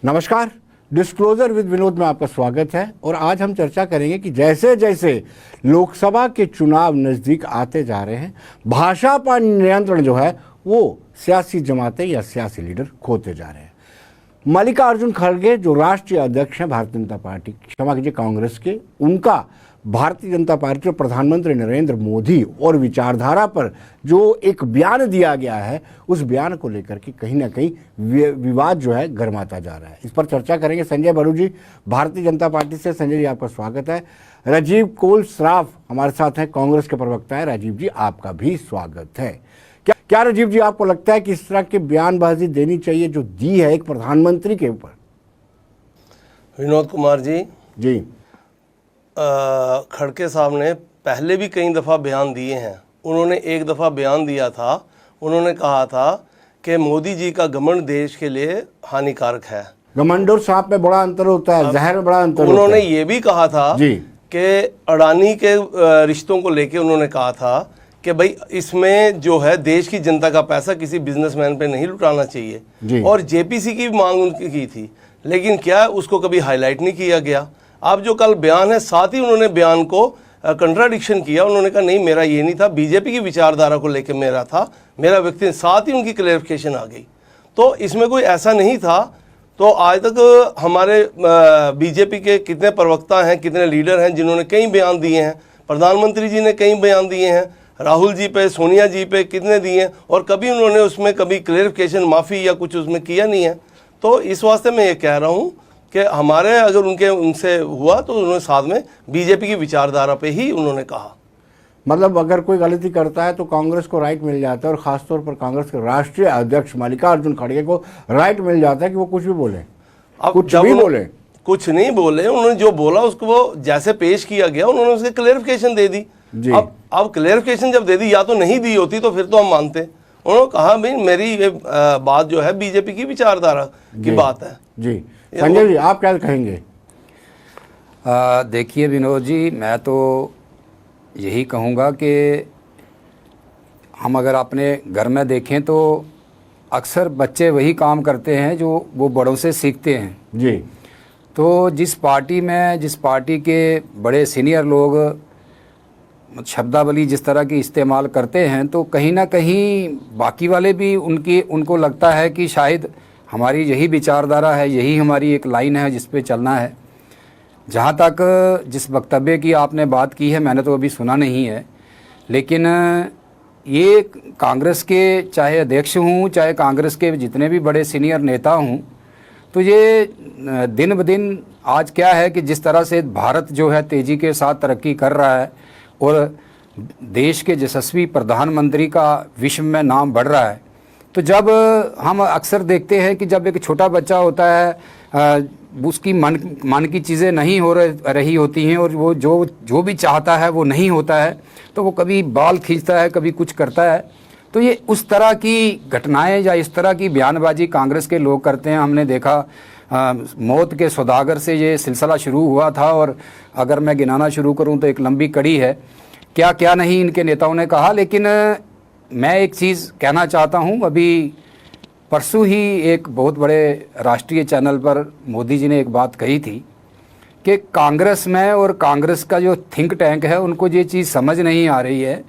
नमस्कार, disclosure with Vinod में आपका स्वागत है। और आज हम चर्चा करेंगे कि जैसे जैसे लोकसभा के चुनाव नज़दीक आते जा रहे हैं, भाषा पर नियंत्रण जो है वो सियासी जमातें या सियासी लीडर खोते जा रहे हैं। मल्लिकार्जुन खड़गे जो राष्ट्रीय अध्यक्ष हैं भारतीय जनता पार्टी, क्षमा कीजिए कांग्रेस के, उनका भारतीय जनता पार्टी और प्रधानमंत्री नरेंद्र मोदी और विचारधारा पर जो एक बयान दिया गया है, उस बयान को लेकर के कहीं ना कहीं विवाद जो है गर्माता जा रहा है। इस पर चर्चा करेंगे संजय बरू जी, भारतीय जनता पार्टी से। संजय जी, आपका स्वागत है। राजीव कोल सराफ हमारे साथ हैं, कांग्रेस के प्रवक्ता है। राजीव जी, आपका भी स्वागत है। क्या राजीव जी, आपको लगता है कि इस तरह की बयानबाजी देनी चाहिए जो दी है एक प्रधानमंत्री के ऊपर? विनोद कुमार जी, खड़गे साहब ने पहले भी कई दफ़ा बयान दिए हैं। उन्होंने एक दफ़ा बयान दिया था, उन्होंने कहा था कि मोदी जी का घमंड देश के लिए हानिकारक है। घमंड और सांप में बड़ा अंतर होता है, जहर में बड़ा अंतर होता है। उन्होंने ये भी कहा था कि अडानी के रिश्तों को लेके उन्होंने कहा था कि भाई इसमें जो है देश की जनता का पैसा किसी बिजनेसमैन पे नहीं लुटाना चाहिए। और जेपीसी की मांग उनकी की थी, लेकिन क्या उसको कभी हाईलाइट नहीं किया गया। अब जो कल बयान है, साथ ही उन्होंने बयान को कंट्राडिक्शन किया। उन्होंने कहा नहीं, मेरा ये नहीं था, बीजेपी की विचारधारा को लेकर मेरा था, मेरा व्यक्ति, साथ ही उनकी क्लैरिफिकेशन आ गई। तो इसमें कोई ऐसा नहीं था। तो आज तक हमारे बीजेपी के कितने प्रवक्ता हैं, कितने लीडर हैं जिन्होंने कई बयान दिए हैं। प्रधानमंत्री जी ने कई बयान दिए हैं, राहुल जी पे, सोनिया जी पे कितने दिए हैं, और कभी उन्होंने उसमें कभी क्लैरिफिकेशन, माफ़ी या कुछ उसमें किया नहीं है। तो इस वास्ते मैं ये कह रहा हूँ कि हमारे अगर उनसे हुआ तो उन्होंने साथ में बीजेपी की विचारधारा पे ही उन्होंने कहा। मतलब अगर कोई गलती करता है तो कांग्रेस को राइट मिल जाता है, और खासतौर पर कांग्रेस के राष्ट्रीय अध्यक्ष मल्लिकार्जुन खड़गे को राइट मिल जाता है कि वो कुछ भी बोले। अब कुछ भी बोले, कुछ नहीं बोले, उन्होंने जो बोला उसको वो जैसे पेश किया गया, उन्होंने उसकी क्लैरिफिकेशन दे दी। अब क्लैरिफिकेशन जब दे दी, या तो नहीं दी होती तो फिर तो हम मानते। उन्होंने कहा भाई मेरी ये बात जो है बीजेपी की विचारधारा की बात है। जी संजय जी, आप क्या कहेंगे? देखिए विनोद जी, मैं तो यही कहूँगा कि हम अगर अपने घर में देखें तो अक्सर बच्चे वही काम करते हैं जो वो बड़ों से सीखते हैं। जी। तो जिस पार्टी के बड़े सीनियर लोग शब्दावली जिस तरह की इस्तेमाल करते हैं, तो कहीं ना कहीं बाकी वाले भी उनको लगता है कि शायद हमारी यही विचारधारा है, यही हमारी एक लाइन है जिस पे चलना है। जहाँ तक जिस वक्तव्य की आपने बात की है, मैंने तो अभी सुना नहीं है, लेकिन ये कांग्रेस के चाहे अध्यक्ष हूँ, चाहे कांग्रेस के जितने भी बड़े सीनियर नेता हूँ, तो ये दिन ब दिन आज क्या है कि जिस तरह से भारत जो है तेज़ी के साथ तरक्की कर रहा है और देश के यशस्वी प्रधानमंत्री का विश्व में नाम बढ़ रहा है, तो जब हम अक्सर देखते हैं कि जब एक छोटा बच्चा होता है, उसकी मन की चीज़ें नहीं हो रही होती हैं, और वो जो भी चाहता है वो नहीं होता है, तो वो कभी बाल खींचता है, कभी कुछ करता है। तो ये उस तरह की घटनाएं या इस तरह की बयानबाजी कांग्रेस के लोग करते हैं। हमने देखा मौत के सौदागर से ये सिलसिला शुरू हुआ था, और अगर मैं गिनाना शुरू करूं तो एक लंबी कड़ी है, क्या क्या नहीं इनके नेताओं ने कहा। लेकिन मैं एक चीज़ कहना चाहता हूं, अभी परसों ही एक बहुत बड़े राष्ट्रीय चैनल पर मोदी जी ने एक बात कही थी कि कांग्रेस में और कांग्रेस का जो थिंक टैंक है, उनको ये चीज़ समझ नहीं आ रही है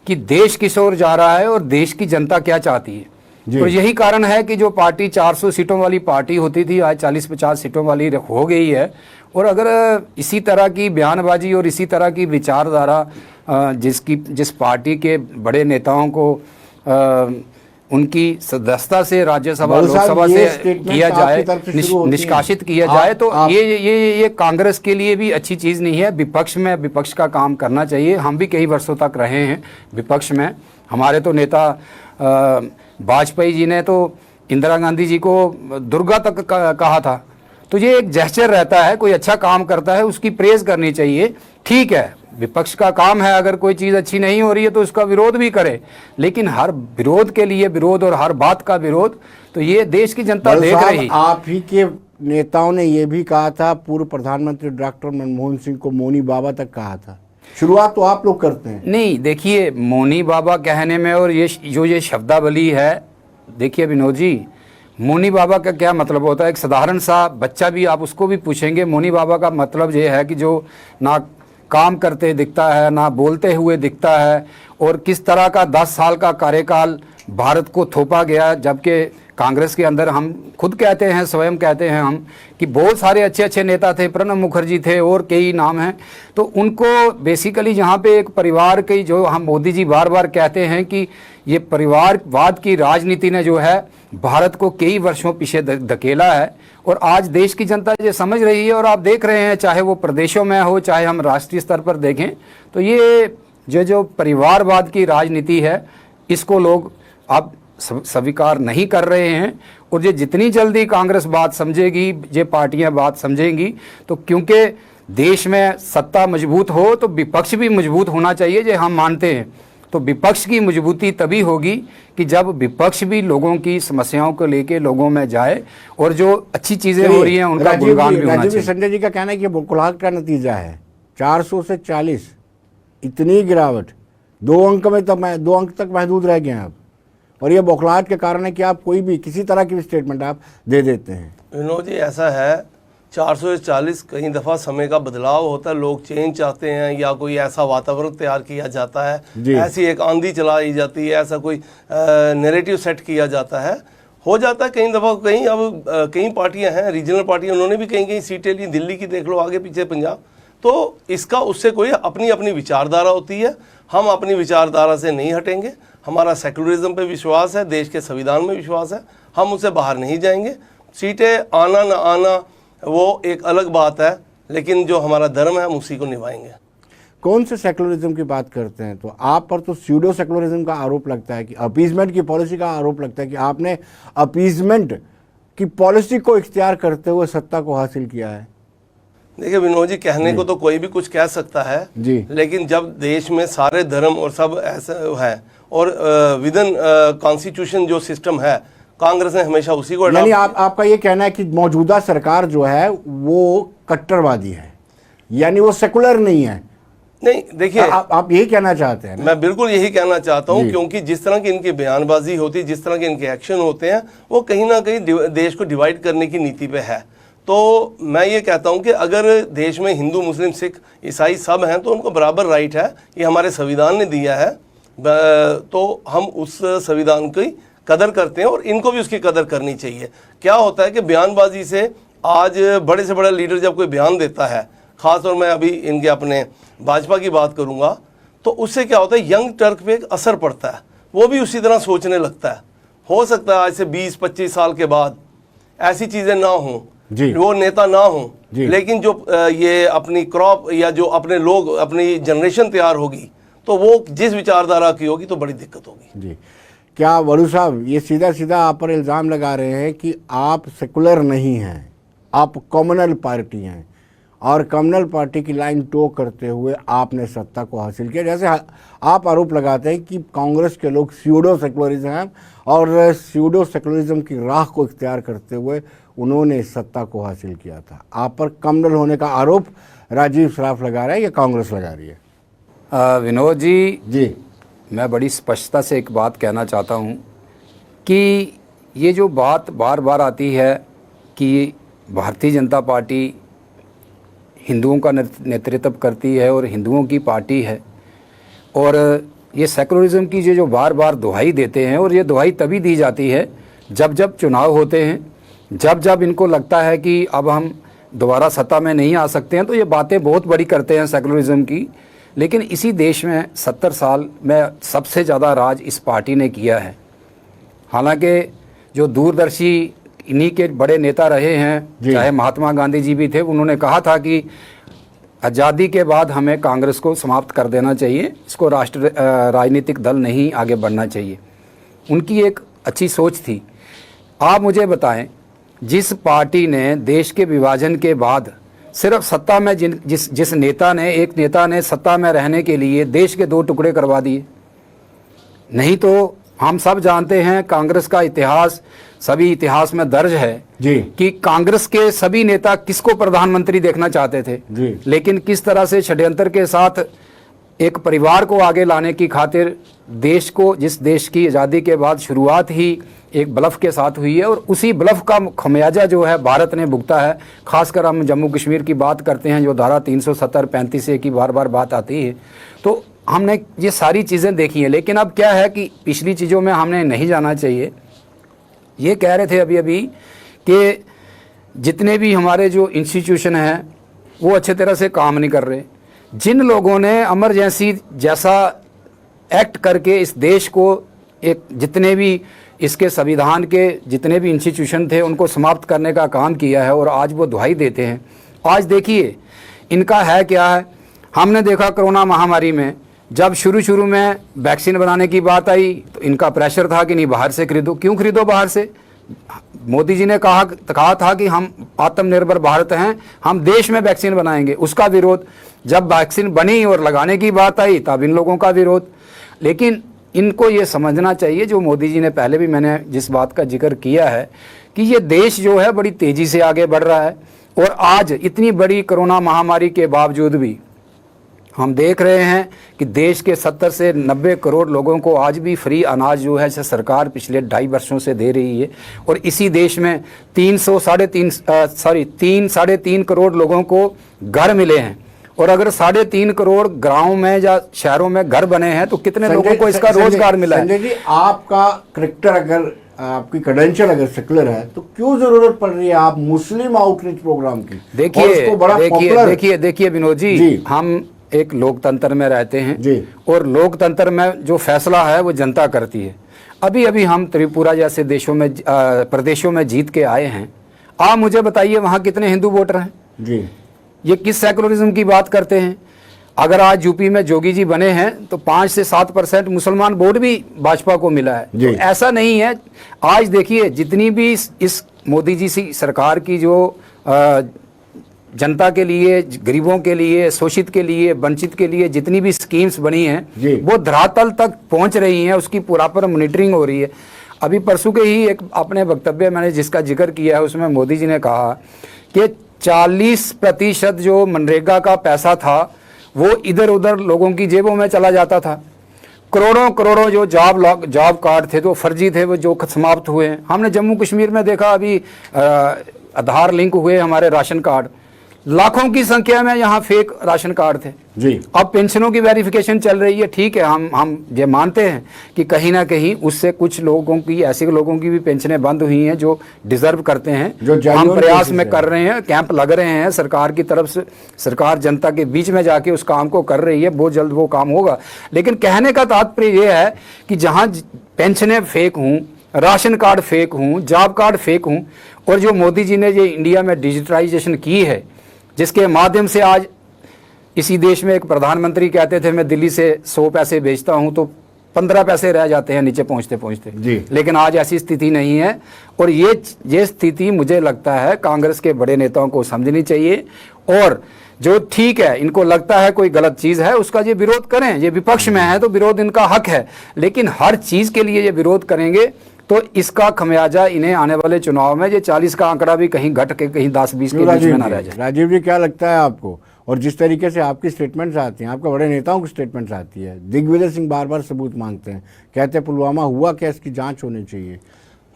कि देश किस ओर जा रहा है और देश की जनता क्या चाहती है। तो यही कारण है कि जो पार्टी 400 सीटों वाली पार्टी होती थी, आज 40-50 सीटों वाली हो गई है। और अगर इसी तरह की बयानबाजी और इसी तरह की विचारधारा जिस पार्टी के बड़े नेताओं को उनकी सदस्यता से राज्यसभा लोकसभा से किया जाए, निष्कासित किया जाए, तो ये कांग्रेस के लिए भी अच्छी चीज़ नहीं है। विपक्ष का काम करना चाहिए। हम भी कई वर्षों तक रहे हैं विपक्ष में। हमारे तो नेता वाजपेयी जी ने तो इंदिरा गांधी जी को दुर्गा तक कहा था। तो ये एक जेस्चर रहता है, कोई अच्छा काम करता है उसकी प्रेज करनी चाहिए। ठीक है, विपक्ष का काम है, अगर कोई चीज़ अच्छी नहीं हो रही है तो उसका विरोध भी करे, लेकिन हर विरोध के लिए विरोध और हर बात का विरोध, तो ये देश की जनता देख रही। आप ही के नेताओं ने ये भी कहा था, पूर्व प्रधानमंत्री डॉक्टर मनमोहन सिंह को मौनी बाबा तक कहा था। शुरुआत तो आप लोग करते हैं। नहीं, देखिए मौनी बाबा कहने में और ये शब्दावली है, देखिए विनोद जी, मोनी बाबा का क्या मतलब होता है। एक साधारण सा बच्चा भी, आप उसको भी पूछेंगे मोनी बाबा का मतलब ये है कि जो ना काम करते दिखता है, ना बोलते हुए दिखता है, और किस तरह का 10 साल का कार्यकाल भारत को थोपा गया। जबकि कांग्रेस के अंदर हम खुद कहते हैं, स्वयं कहते हैं हम, कि बहुत सारे अच्छे अच्छे नेता थे, प्रणब मुखर्जी थे और कई नाम हैं। तो उनको बेसिकली यहाँ पे एक परिवार की, जो हम मोदी जी बार बार कहते हैं कि ये परिवारवाद की राजनीति ने जो है भारत को कई वर्षों पीछे धकेला है। और आज देश की जनता ये समझ रही है, और आप देख रहे हैं, चाहे वो प्रदेशों में हो, चाहे हम राष्ट्रीय स्तर पर देखें, तो ये जो परिवारवाद की राजनीति है, इसको लोग अब स्वीकार नहीं कर रहे हैं। और ये जितनी जल्दी कांग्रेस बात समझेगी, ये पार्टियां बात समझेंगी, तो क्योंकि देश में सत्ता मजबूत हो तो विपक्ष भी मजबूत होना चाहिए, ये हम मानते हैं। तो विपक्ष की मजबूती तभी होगी कि जब विपक्ष भी लोगों की समस्याओं को लेके लोगों में जाए, और जो अच्छी चीजें हो रही हैं उनका गुणगान भी होना चाहिए। संजय जी का कहना है कि बुलकुलाहट का नतीजा है 400 से 40, इतनी गिरावट 2 अंक तक महदूद रह गए हैं अब, और ये बौखलाहट के कारण है कि आप कोई भी किसी तरह की भी स्टेटमेंट आप दे देते हैं। विनोद जी, ऐसा है 400 से 40 कई दफ़ा समय का बदलाव होता है, लोग चेंज चाहते हैं, या कोई ऐसा वातावरण तैयार किया जाता है, ऐसी एक आंधी चलाई जाती है, ऐसा कोई नैरेटिव सेट किया जाता है, हो जाता है कई दफ़ा। कहीं अब कई पार्टियां हैं, रीजनल पार्टियां, उन्होंने भी कहीं कहीं सीटें ली, दिल्ली की देख लो, आगे पीछे पंजाब। तो इसका उससे कोई अपनी अपनी विचारधारा होती है, हम अपनी विचारधारा से नहीं हटेंगे। हमारा सेकुलरिज्म पे विश्वास है, देश के संविधान में विश्वास है, हम उससे बाहर नहीं जाएंगे। सीटें आना ना आना वो एक अलग बात है, लेकिन जो हमारा धर्म है हम उसी को निभाएंगे। कौन से सेकुलरिज्म की बात करते हैं? तो आप पर तो स्यूडो सेकुलरिज्म का आरोप लगता है, कि अपीजमेंट की पॉलिसी का आरोप लगता है कि आपने अपीजमेंट की पॉलिसी को इख्तियार करते हुए सत्ता को हासिल किया है। देखिए विनोद जी, कहने को तो कोई भी कुछ कह सकता है जी, लेकिन जब देश में सारे धर्म और सब ऐसा है, और विदन कॉन्स्टिट्यूशन जो सिस्टम है, कांग्रेस ने हमेशा उसी को, यानी आपका ये कहना है कि मौजूदा सरकार जो है वो कट्टरवादी है, यानी वो सेकुलर नहीं है? नहीं, देखिए आप यही कहना चाहते हैं? मैं बिल्कुल यही कहना चाहता हूं, क्योंकि जिस तरह की इनकी बयानबाजी होती है, जिस तरह के इनके एक्शन होते हैं, वो कहीं ना कहीं देश को डिवाइड करने की नीति पे है। तो मैं ये कहता हूं कि अगर देश में हिंदू, मुस्लिम, सिख, ईसाई सब हैं, तो उनको बराबर राइट है, ये हमारे संविधान ने दिया है, तो हम उस संविधान की कदर करते हैं, और इनको भी उसकी कदर करनी चाहिए। क्या होता है कि बयानबाजी से आज बड़े से बड़ा लीडर जब कोई बयान देता है, खासतौर मैं अभी इनके अपने भाजपा की बात करूंगा, तो उससे क्या होता है, यंग टर्क पे एक असर पड़ता है, वो भी उसी तरह सोचने लगता है। हो सकता है आज से 20-25 साल के बाद ऐसी चीज़ें ना हों, वो नेता ना हो, लेकिन जो ये अपनी क्रॉप या जो अपने लोग, अपनी जनरेशन तैयार होगी, तो वो जिस विचारधारा की होगी तो बड़ी दिक्कत होगी। जी, क्या वरु साहब ये सीधा सीधा आप पर इल्ज़ाम लगा रहे हैं कि आप सेकुलर नहीं हैं, आप कम्युनल पार्टी हैं, और कम्युनल पार्टी की लाइन टो करते हुए आपने सत्ता को हासिल किया? जैसे आप आरोप लगाते हैं कि कांग्रेस के लोग स्यूडो सेकुलरिज्म हैं, और स्यूडो सेकुलरिज्म की राह को इख्तियार करते हुए उन्होंने सत्ता को हासिल किया था। आप पर कम्युनल होने का आरोप राजीव सराफ लगा रहा है या कांग्रेस लगा रही है? विनोद जी, मैं बड़ी स्पष्टता से एक बात कहना चाहता हूँ कि ये जो बात बार बार आती है कि भारतीय जनता पार्टी हिंदुओं का नेतृत्व करती है और हिंदुओं की पार्टी है, और ये सेकुलरिज्म की जो बार बार दुहाई देते हैं, और ये दुहाई तभी दी जाती है जब जब चुनाव होते हैं, जब जब इनको लगता है कि अब हम दोबारा सत्ता में नहीं आ सकते हैं, तो ये बातें बहुत बड़ी करते हैं सेकुलरिज्म की। लेकिन इसी देश में 70 साल में सबसे ज़्यादा राज इस पार्टी ने किया है। हालांकि जो दूरदर्शी इन्हीं के बड़े नेता रहे हैं, चाहे महात्मा गांधी जी भी थे, उन्होंने कहा था कि आज़ादी के बाद हमें कांग्रेस को समाप्त कर देना चाहिए, इसको राजनीतिक दल नहीं आगे बढ़ना चाहिए। उनकी एक अच्छी सोच थी। आप मुझे बताएं, जिस पार्टी ने देश के विभाजन के बाद सिर्फ सत्ता में जिस नेता ने, एक नेता ने सत्ता में रहने के लिए देश के 2 टुकड़े करवा दिए। नहीं तो हम सब जानते हैं, कांग्रेस का इतिहास सभी इतिहास में दर्ज है कि कांग्रेस के सभी नेता किसको प्रधानमंत्री देखना चाहते थे, लेकिन किस तरह से षड्यंत्र के साथ एक परिवार को आगे लाने की खातिर देश को, जिस देश की आज़ादी के बाद शुरुआत ही एक ब्लफ के साथ हुई है, और उसी ब्लफ का खमियाजा जो है भारत ने भुगता है। खासकर हम जम्मू कश्मीर की बात करते हैं, जो धारा 370 35 की बार बार बात आती है, तो हमने ये सारी चीज़ें देखी हैं। लेकिन अब क्या है कि पिछली चीज़ों में हमने नहीं जाना चाहिए। ये कह रहे थे अभी अभी कि जितने भी हमारे जो इंस्टीट्यूशन हैं वो अच्छे तरह से काम नहीं कर रहे। जिन लोगों ने इमरजेंसी जैसा एक्ट करके इस देश को एक, जितने भी इसके संविधान के जितने भी इंस्टीट्यूशन थे उनको समाप्त करने का काम किया है, और आज वो दुहाई देते हैं। आज देखिए इनका है क्या है। हमने देखा कोरोना महामारी में जब शुरू में वैक्सीन बनाने की बात आई तो इनका प्रेशर था कि नहीं बाहर से खरीदो। क्यों खरीदो बाहर से? मोदी जी ने कहा था कि हम आत्मनिर्भर भारत हैं, हम देश में वैक्सीन बनाएंगे, उसका विरोध। जब वैक्सीन बनी और लगाने की बात आई तब इन लोगों का विरोध। लेकिन इनको ये समझना चाहिए, जो मोदी जी ने पहले भी मैंने जिस बात का जिक्र किया है, कि ये देश जो है बड़ी तेज़ी से आगे बढ़ रहा है, और आज इतनी बड़ी कोरोना महामारी के बावजूद भी हम देख रहे हैं कि देश के 70 से 90 करोड़ लोगों को आज भी फ्री अनाज जो है सरकार पिछले 2.5 वर्षों से दे रही है। और इसी देश में 3 साढ़े तीन करोड़ लोगों को घर मिले हैं। और अगर 3.5 करोड़ गाँव में या शहरों में घर बने हैं तो कितने लोगों को इसका रोजगार मिला है? संजय जी, आपका करेक्टर अगर आपकी क्रेडेंशियल अगर सेक्युलर है तो क्यों जरूरत पड़ रही है आप मुस्लिम आउटरीच प्रोग्राम की? देखिए विनोद जी, हम एक लोकतंत्र में रहते हैं जी, और लोकतंत्र में जो फैसला है वो जनता करती है। अभी अभी हम त्रिपुरा जैसे देशों में प्रदेशों में जीत के आए हैं। आप मुझे बताइए वहाँ कितने हिंदू वोटर हैं जी? ये किस सेकुलरिज्म की बात करते हैं? अगर आज यूपी में जोगी जी बने हैं तो 5 से 7% मुसलमान वोट भी भाजपा को मिला है। तो ऐसा नहीं है। आज देखिए जितनी भी इस मोदी जी की सरकार की जो जनता के लिए, गरीबों के लिए, शोषित के लिए, वंचित के लिए जितनी भी स्कीम्स बनी हैं वो धरातल तक पहुंच रही हैं, उसकी प्रॉपर मॉनिटरिंग हो रही है। अभी परसों के ही एक अपने वक्तव्य मैंने जिसका जिक्र किया है उसमें मोदी जी ने कहा कि 40% जो मनरेगा का पैसा था वो इधर उधर लोगों की जेबों में चला जाता था। करोड़ों जो जॉब कार्ड थे तो फर्जी थे, वो जो समाप्त हुए हैं। हमने जम्मू कश्मीर में देखा अभी आधार लिंक हुए हमारे राशन कार्ड, लाखों की संख्या में यहाँ फेक राशन कार्ड थे जी। अब पेंशनों की वेरिफिकेशन चल रही है, ठीक है, हम ये मानते हैं कि कहीं ना कहीं उससे कुछ लोगों की, ऐसे लोगों की भी पेंशनें बंद हुई हैं जो डिजर्व करते हैं। जो हम प्रयास में कर रहे हैं, कैंप लग रहे हैं सरकार की तरफ से, सरकार जनता के बीच में जाके उस काम को कर रही है, बहुत जल्द वो काम होगा। लेकिन कहने का तात्पर्य ये है कि जहाँ पेंशनें फेक हों, राशन कार्ड फेक हों, जॉब कार्ड फेक हों, और जो मोदी जी ने ये इंडिया में डिजिटलाइजेशन की है जिसके माध्यम से आज इसी देश में एक प्रधानमंत्री कहते थे मैं दिल्ली से 100 पैसे भेजता हूं तो 15 पैसे रह जाते हैं नीचे पहुंचते पहुंचते। लेकिन आज ऐसी स्थिति नहीं है, और ये स्थिति मुझे लगता है कांग्रेस के बड़े नेताओं को समझनी चाहिए। और जो ठीक है, इनको लगता है कोई गलत चीज़ है उसका ये विरोध करें, ये विपक्ष में है तो विरोध इनका हक है। लेकिन हर चीज़ के लिए ये विरोध करेंगे तो इसका खमियाजा इन्हें आने वाले चुनाव में, ये 40 का आंकड़ा भी कहीं घट के कहीं 10-20 के बीच में ना रह जाए। राजीव जी, क्या लगता है आपको? और जिस तरीके से आपकी स्टेटमेंट्स आती हैं, आपके बड़े नेताओं की स्टेटमेंट्स आती है, दिग्विजय सिंह बार बार सबूत मांगते हैं, कहते हैं पुलवामा हुआ क्या, इसकी जांच होनी चाहिए।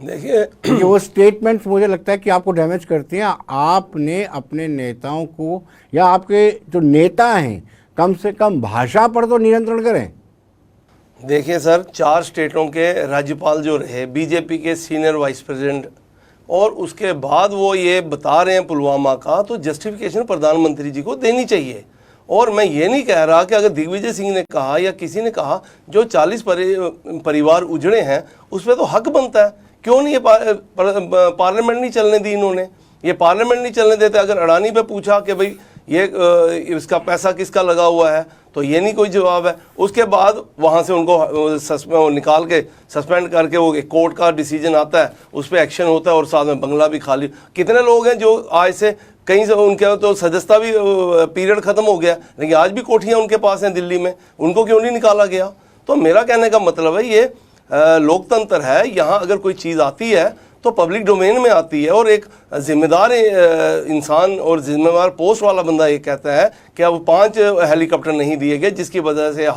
देखिए वो स्टेटमेंट्स मुझे लगता है कि आपको डैमेज करती हैं। आपने अपने नेताओं को, या आपके जो नेता हैं, कम से कम भाषा पर तो नियंत्रण करें। देखिए सर, 4 स्टेटों के राज्यपाल जो रहे, बीजेपी के सीनियर वाइस प्रेसिडेंट, और उसके बाद वो ये बता रहे हैं पुलवामा का, तो जस्टिफिकेशन प्रधानमंत्री जी को देनी चाहिए। और मैं ये नहीं कह रहा कि अगर दिग्विजय सिंह ने कहा या किसी ने कहा, जो 40 परिवार उजड़े हैं उस पर तो हक बनता है। क्यों नहीं ये पार्लियामेंट नहीं चलने दी इन्होंने? ये पार्लियामेंट नहीं चलने देते। अगर अडानी पे पूछा कि भाई ये इसका पैसा किसका लगा हुआ है तो ये नहीं कोई जवाब है। उसके बाद वहाँ से उनको निकाल के सस्पेंड करके वो एक कोर्ट का डिसीजन आता है, उस पर एक्शन होता है, और साथ में बंगला भी खाली। कितने लोग हैं जो आज से कहीं से उनके तो सदस्यता भी पीरियड ख़त्म हो गया, लेकिन आज भी कोठियाँ उनके पास हैं दिल्ली में, उनको क्यों नहीं निकाला गया? तो मेरा कहने का मतलब है ये लोकतंत्र है, यहाँ अगर कोई चीज़ आती है तो पब्लिक डोमेन में आती है। और एक जिम्मेदार इंसान और जिम्मेदार पोस्ट वाला बंदा ये कहता है कि अब 5 हेलीकॉप्टर नहीं दिए गए, जिसकी वजह से